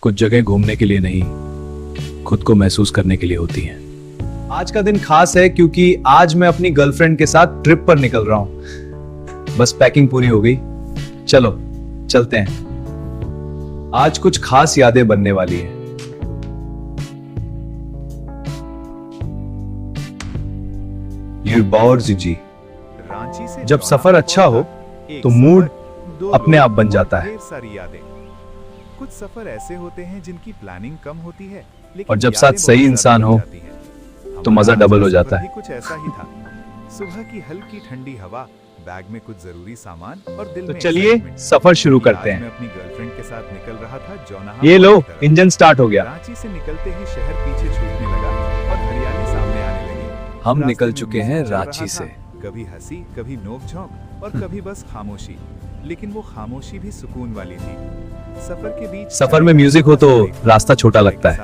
कुछ जगह घूमने के लिए नहीं, खुद को महसूस करने के लिए होती हैं। आज का दिन खास है क्योंकि आज मैं अपनी गर्लफ्रेंड के साथ ट्रिप पर निकल रहा हूं। बस पैकिंग पूरी हो गई, चलो चलते हैं। आज कुछ खास यादें बनने वाली है। ये बॉर्ज जी, जब सफर अच्छा हो तो मूड अपने आप बन जाता है। सारी यादें। कुछ सफर ऐसे होते हैं जिनकी प्लानिंग कम होती है, लेकिन और जब साथ सही इंसान हो तो मजा डबल हो जाता है। कुछ ऐसा ही था। सुबह की हल्की ठंडी हवा, बैग में कुछ जरूरी सामान और दिल तो में चलिए excitement। सफर शुरू आज करते मैं हैं। अपनी गर्लफ्रेंड के साथ निकल रहा था जोनाहा ये लो, की तरफ। इंजन स्टार्ट हो गया। रांची से निकलते ही शहर पीछे छूटने लगा और हरियाली सामने आने लगी। हम रास्ते निकल में चुके म्यूजिक हैं चल रहा रांची था। से। कभी हंसी, कभी नोक झोंक और कभी बस खामोशी, लेकिन वो खामोशी भी सुकून वाली थी। सफर के बीच सफर में म्यूजिक हो तो रास्ता छोटा लगता है।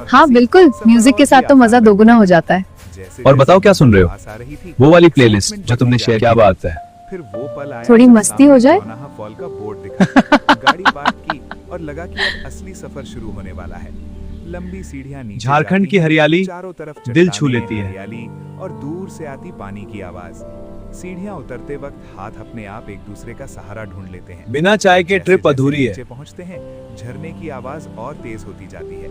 हाँ बिल्कुल, म्यूजिक के साथ तो मजा दोगुना हो जाता है। और बताओ क्या सुन रहे हो? वो वाली प्लेलिस्ट जो तुमने शेयर, क्या बात है। फिर वो पल आया थोड़ी जब मस्ती हो सामने जाए? जोनाहा फॉल का बोर्ड दिखा। गाड़ी पार्क की और लगा कि अब असली सफर शुरू होने वाला है। लंबी सीढ़ियां नीचे झारखंड जाती की हैं, हरियाली चारों तरफ दिल छू चट्टानें, लेती है। हरियाली और दूर से आती पानी की आवाज। सीढ़ियां उतरते वक्त हाथ अपने आप एक दूसरे का सहारा ढूंढ लेते हैं। बिना चाय के जैसे ट्रिप जैसे अधूरी है। नीचे पहुंचते हैं, झरने की आवाज और तेज होती जाती है।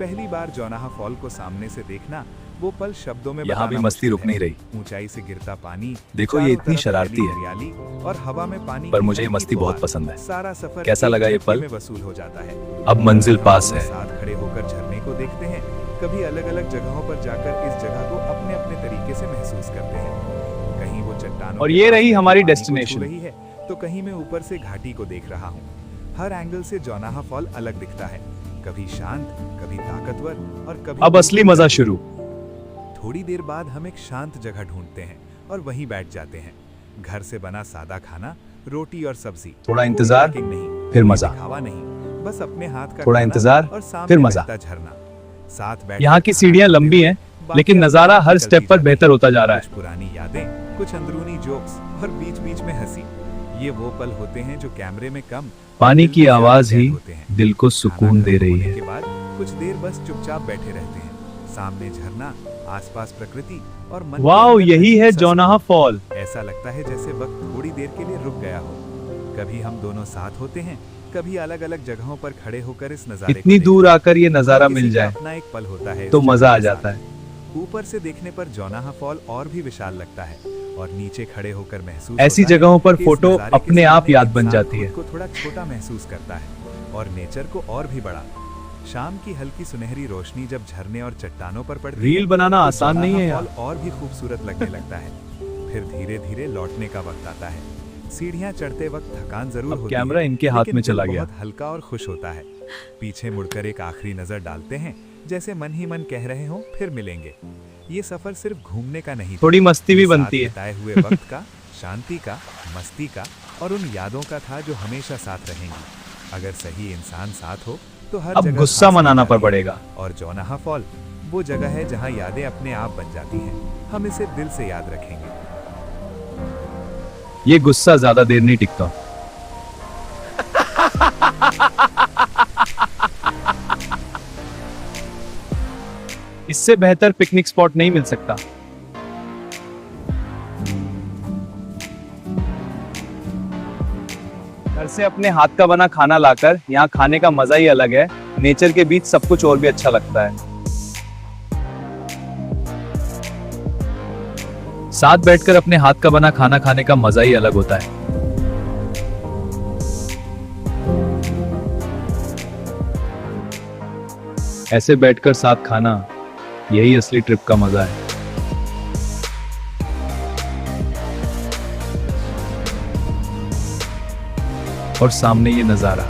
पहली बार जोनाहा फॉल को सामने से देखना, वो पल शब्दों में यहाँ भी बताना मस्ती मुश्किल रुक है। नहीं रही। ऊंचाई से गिरता पानी, देखो ये चारों इतनी तरफ शरारती है, हरियाली और हवा में पानी पर की मुझे ये हल्की मस्ती बहुत फुहार। पसंद है। सारा सफर कैसा एक लगा ये झटके पल? में वसूल हो जाता है। अब मंजिल पास है। साथ खड़े होकर झरने को देखते हैं, कभी अलग-अलग जगहों पर जाकर इस जगह को अपने-अपने तरीके से महसूस करते हैं। कहीं वो चट्टानों और के ये पास रही बहते हमारी पानी को छू destination। रही है, तो कहीं मैं ऊपर से घाटी को देख रहा हूँ। हर एंगल से जोनाहा फॉल अलग दिखता है, कभी शांत, कभी ताकतवर और कभी अब असली मजा शुरू। थोड़ी देर बाद हम एक शांत जगह ढूंढते हैं और वहीं बैठ जाते हैं। घर से बना सादा खाना, रोटी और सब्जी। थोड़ा कोई इंतजार, पैकिंग नहीं, फिर कोई मजा। दिखावा नहीं, बस अपने हाथ का थोड़ा खाना इंतजार, और सामने फिर मजा। बहता झरना। साथ बैठ यहाँ की सीढ़ियाँ लंबी हैं, लेकिन नजारा हर स्टेप पर बेहतर होता जा रहा है। कुछ पुरानी यादें, कुछ अंदरूनी जोक्स और बीच-बीच में हंसी। ये वो पल होते हैं जो कैमरे में कम, पानी दिल की में ज्यादा आवाज ही कैद होते हैं। दिल को खाना सुकून दे खत्म रही होने है। के बाद कुछ देर बस चुपचाप बैठे रहते हैं। सामने झरना, आसपास प्रकृति और मन के वाओ, अंदर यही अजीब है सा जोनाहा फॉल। ऐसा लगता है जैसे वक्त थोड़ी देर के लिए रुक गया हो। कभी हम दोनों साथ होते हैं, कभी अलग-अलग जगहों पर खड़े होकर इस नजारे को इतनी दूर देखते हैं। आकर ये नजारा किसी मिल का जाए अपना एक पल होता है इस तो जगह मजा आ के जाता साथ। है। ऊपर से देखने पर जोनाहा फॉल और भी विशाल लगता है और नीचे खड़े होकर महसूस ऐसी होता है जगहों पर कि इस फोटो नजारे के अपने आप सामने याद बन इंसान जाती खुद है। को थोड़ा छोटा महसूस करता है और नेचर को और भी बड़ा। शाम की हल्की सुनहरी रोशनी जब झरने और चट्टानों पर पड़ती रील है, बनाना तो आसान नहीं है जोनाहा यार। फॉल और भी खूबसूरत लगने लगता है। फिर धीरे-धीरे लौटने का वक्त आता है। सीढ़ियां चढ़ते वक्त थकान जरूर अब होती है, कैमरा इनके हाथ लेकिन में दिल चला गया। बहुत हल्का और खुश होता है। पीछे मुड़कर एक आखिरी नजर डालते हैं, जैसे मन ही मन कह रहे हो फिर मिलेंगे। ये सफर सिर्फ घूमने का नहीं था, थोड़ी मस्ती भी ये साथ बनती है। बिताए हुए वक्त का, शांति का, मस्ती का और उन यादों का था जो हमेशा साथ रहेंगी। अगर सही इंसान साथ हो तो हर अब जगह गुस्सा सांस मनाना मिल जाती पड़ेगा। है। और जोनाहा फॉल वो जगह है जहां यादें अपने आप बन जाती हैं। हम इसे दिल से याद रखेंगे। ये गुस्सा ज्यादा देर नहीं टिकता। इससे बेहतर पिकनिक स्पॉट नहीं मिल सकता। घर से अपने हाथ का बना खाना लाकर यहाँ खाने का मजा ही अलग है। नेचर के बीच सब कुछ और भी अच्छा लगता है। साथ बैठकर अपने हाथ का बना खाना खाने का मजा ही अलग होता है। ऐसे बैठकर साथ खाना, यही असली ट्रिप का मजा है। और सामने ये नजारा।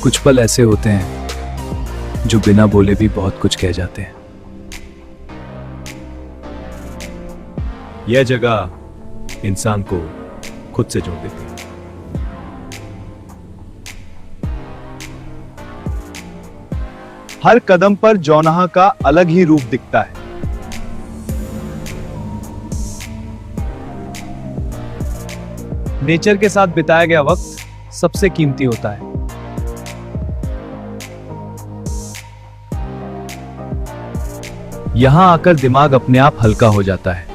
कुछ पल ऐसे होते हैं जो बिना बोले भी बहुत कुछ कह जाते हैं। यह जगह इंसान को खुद से जोड़ देती है। हर कदम पर जोनाहा का अलग ही रूप दिखता है। नेचर के साथ बिताया गया वक्त सबसे कीमती होता है। यहां आकर दिमाग अपने आप हल्का हो जाता है।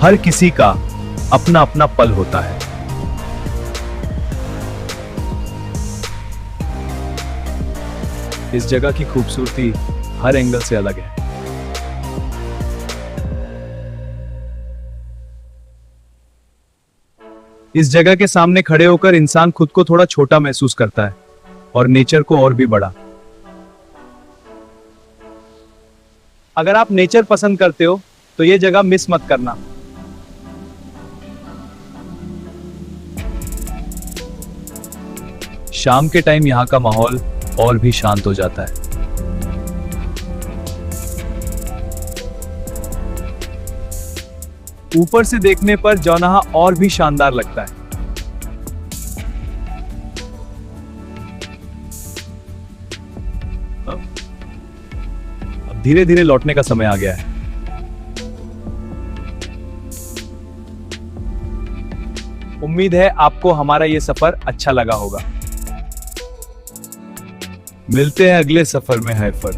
हर किसी का अपना अपना पल होता है। इस जगह की खूबसूरती हर एंगल से अलग है। इस जगह के सामने खड़े होकर इंसान खुद को थोड़ा छोटा महसूस करता है और नेचर को और भी बड़ा। अगर आप नेचर पसंद करते हो तो यह जगह मिस मत करना। शाम के टाइम यहां का माहौल और भी शांत हो जाता है। ऊपर से देखने पर जौनाहा और भी शानदार लगता है। अब धीरे धीरे लौटने का समय आ गया है। उम्मीद है आपको हमारा यह सफर अच्छा लगा होगा। मिलते हैं अगले सफर में हैफर।